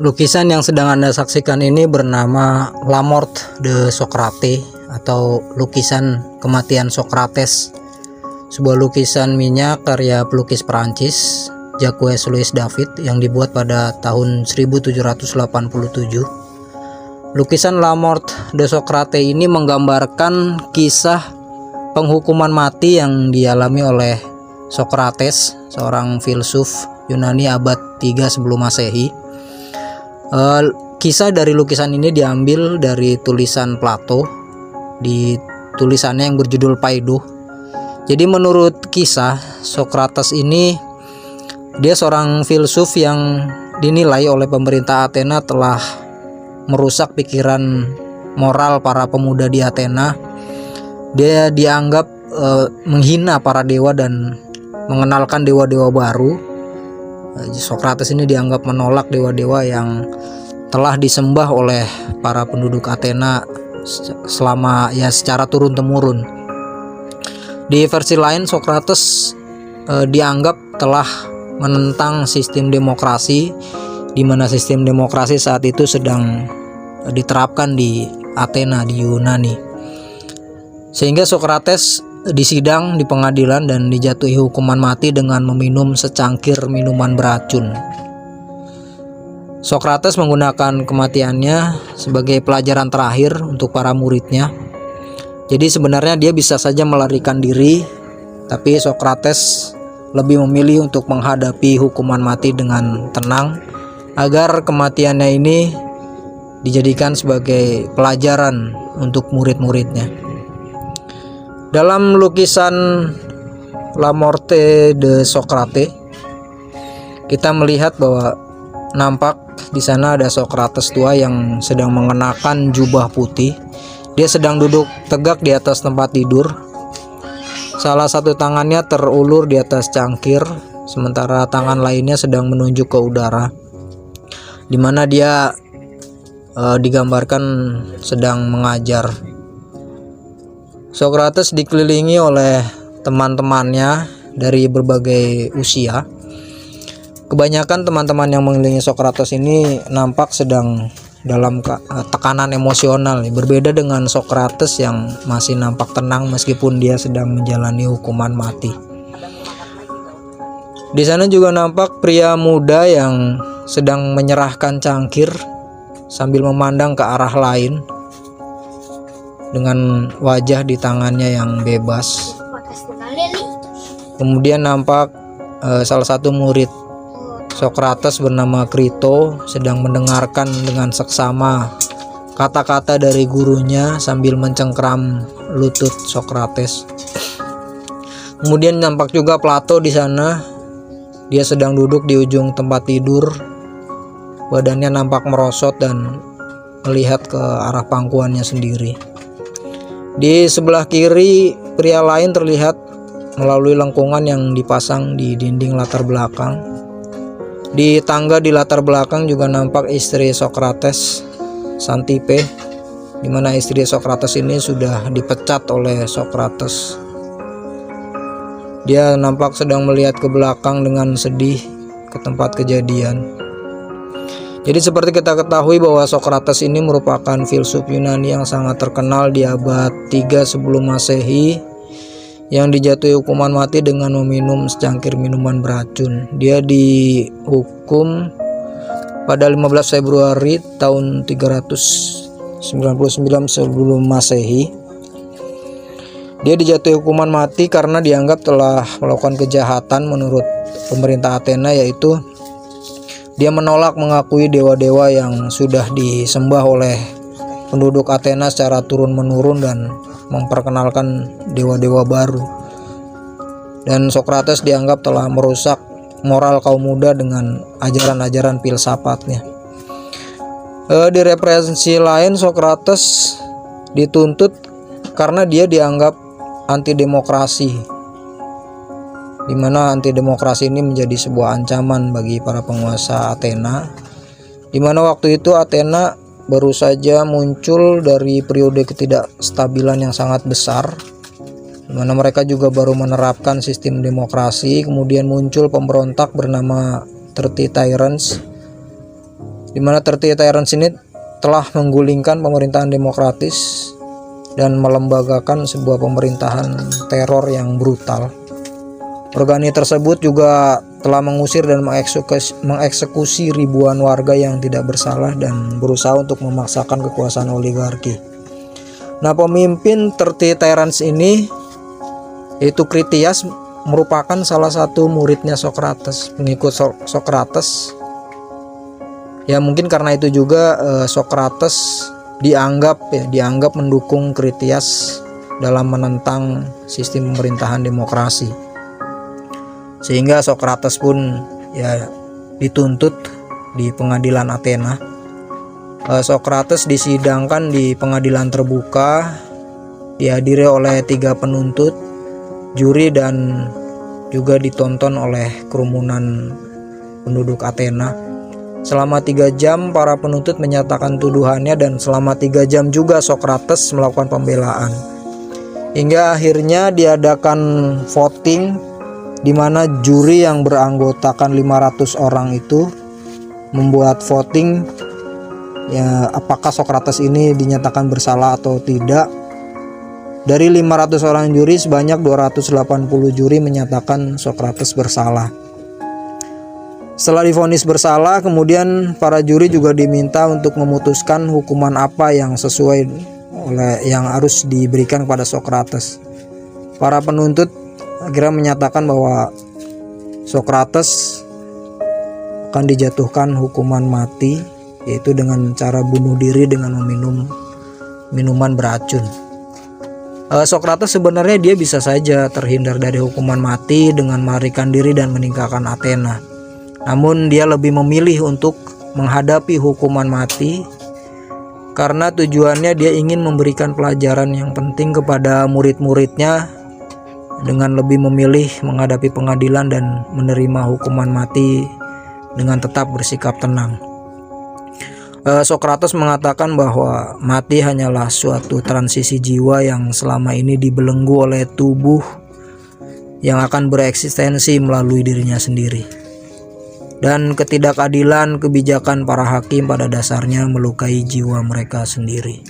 Lukisan yang sedang Anda saksikan ini bernama La Mort de Socrate atau lukisan kematian Socrates. Sebuah lukisan minyak karya pelukis Perancis Jacques Louis David yang dibuat pada tahun 1787. Lukisan La Mort de Socrate ini menggambarkan kisah penghukuman mati yang dialami oleh Socrates, seorang filsuf Yunani abad 3 sebelum Masehi. Kisah dari lukisan ini diambil dari tulisan Plato di tulisannya yang berjudul Phaedo. Jadi menurut kisah, Socrates ini dia seorang filsuf yang dinilai oleh pemerintah Athena telah merusak pikiran moral para pemuda di Athena. Dia dianggap menghina para dewa dan mengenalkan dewa-dewa baru. Socrates ini dianggap menolak dewa-dewa yang telah disembah oleh para penduduk Athena selama secara turun-temurun. Di versi lain, Socrates dianggap telah menentang sistem demokrasi, di mana sistem demokrasi saat itu sedang diterapkan di Athena, di Yunani. Sehingga Socrates disidang di pengadilan dan dijatuhi hukuman mati dengan meminum secangkir minuman beracun. Socrates menggunakan kematiannya sebagai pelajaran terakhir untuk para muridnya. Jadi sebenarnya dia bisa saja melarikan diri, tapi Socrates lebih memilih untuk menghadapi hukuman mati dengan tenang agar kematiannya ini dijadikan sebagai pelajaran untuk murid-muridnya. Dalam lukisan La Morte de Socrate, kita melihat bahwa nampak di sana ada Socrates tua yang sedang mengenakan jubah putih. Dia sedang duduk tegak di atas tempat tidur. Salah satu tangannya terulur di atas cangkir, sementara tangan lainnya sedang menunjuk ke udara, di mana dia digambarkan sedang mengajar. Socrates dikelilingi oleh teman-temannya dari berbagai usia. Kebanyakan teman-teman yang mengelilingi Socrates ini nampak sedang dalam tekanan emosional, berbeda dengan Socrates yang masih nampak tenang meskipun dia sedang menjalani hukuman mati. Di sana juga nampak pria muda yang sedang menyerahkan cangkir sambil memandang ke arah lain dengan wajah di tangannya yang bebas. Kemudian nampak salah satu murid Socrates bernama Crito sedang mendengarkan dengan seksama kata-kata dari gurunya sambil mencengkram lutut Socrates. Kemudian nampak juga Plato di sana. Dia sedang duduk di ujung tempat tidur. Badannya nampak merosot dan melihat ke arah pangkuannya sendiri. Di sebelah kiri, pria lain terlihat melalui lengkungan yang dipasang di dinding latar belakang. Di tangga di latar belakang juga nampak istri Socrates, Xanthippe, di mana istri Socrates ini sudah dipecat oleh Socrates. Dia nampak sedang melihat ke belakang dengan sedih ke tempat kejadian. Jadi seperti kita ketahui bahwa Socrates ini merupakan filsuf Yunani yang sangat terkenal di abad 3 sebelum Masehi yang dijatuhi hukuman mati dengan meminum secangkir minuman beracun. Dia dihukum pada 15 Februari tahun 399 sebelum Masehi. Dia dijatuhi hukuman mati karena dianggap telah melakukan kejahatan menurut pemerintah Athena, yaitu dia menolak mengakui dewa-dewa yang sudah disembah oleh penduduk Athena secara turun-menurun dan memperkenalkan dewa-dewa baru. Dan Socrates dianggap telah merusak moral kaum muda dengan ajaran-ajaran filsafatnya. Di referensi lain, Socrates dituntut karena dia dianggap anti demokrasi, di mana anti demokrasi ini menjadi sebuah ancaman bagi para penguasa Athena, di mana waktu itu Athena baru saja muncul dari periode ketidakstabilan yang sangat besar, di mana mereka juga baru menerapkan sistem demokrasi. Kemudian muncul pemberontak bernama 30 Tyrants di mana 30 Tyrants ini telah menggulingkan pemerintahan demokratis dan melembagakan sebuah pemerintahan teror yang brutal. Organi tersebut juga telah mengusir dan mengeksekusi ribuan warga yang tidak bersalah dan berusaha untuk memaksakan kekuasaan oligarki. Nah, pemimpin 30 Tyrants ini yaitu Critias merupakan salah satu muridnya Socrates, pengikut Socrates. Ya mungkin karena itu juga Socrates dianggap mendukung Critias dalam menentang sistem pemerintahan demokrasi. Sehingga Socrates pun ya dituntut di pengadilan Athena. Socrates disidangkan di pengadilan terbuka, dihadiri oleh 3 penuntut, juri, dan juga ditonton oleh kerumunan penduduk Athena. Selama 3 jam para penuntut menyatakan tuduhannya, dan selama 3 jam juga Socrates melakukan pembelaan. Hingga akhirnya diadakan voting, di mana juri yang beranggotakan 500 orang itu membuat voting ya apakah Socrates ini dinyatakan bersalah atau tidak. Dari 500 orang juri, sebanyak 280 juri menyatakan Socrates bersalah. Setelah divonis bersalah, kemudian para juri juga diminta untuk memutuskan hukuman apa yang sesuai yang harus diberikan kepada Socrates. Para penuntut akhirnya menyatakan bahwa Socrates akan dijatuhkan hukuman mati, yaitu dengan cara bunuh diri dengan meminum minuman beracun. Socrates sebenarnya dia bisa saja terhindar dari hukuman mati dengan melarikan diri dan meninggalkan Athena. Namun dia lebih memilih untuk menghadapi hukuman mati karena tujuannya dia ingin memberikan pelajaran yang penting kepada murid-muridnya dengan lebih memilih menghadapi pengadilan dan menerima hukuman mati dengan tetap bersikap tenang. Socrates mengatakan bahwa mati hanyalah suatu transisi jiwa yang selama ini dibelenggu oleh tubuh yang akan bereksistensi melalui dirinya sendiri. Dan ketidakadilan kebijakan para hakim pada dasarnya melukai jiwa mereka sendiri.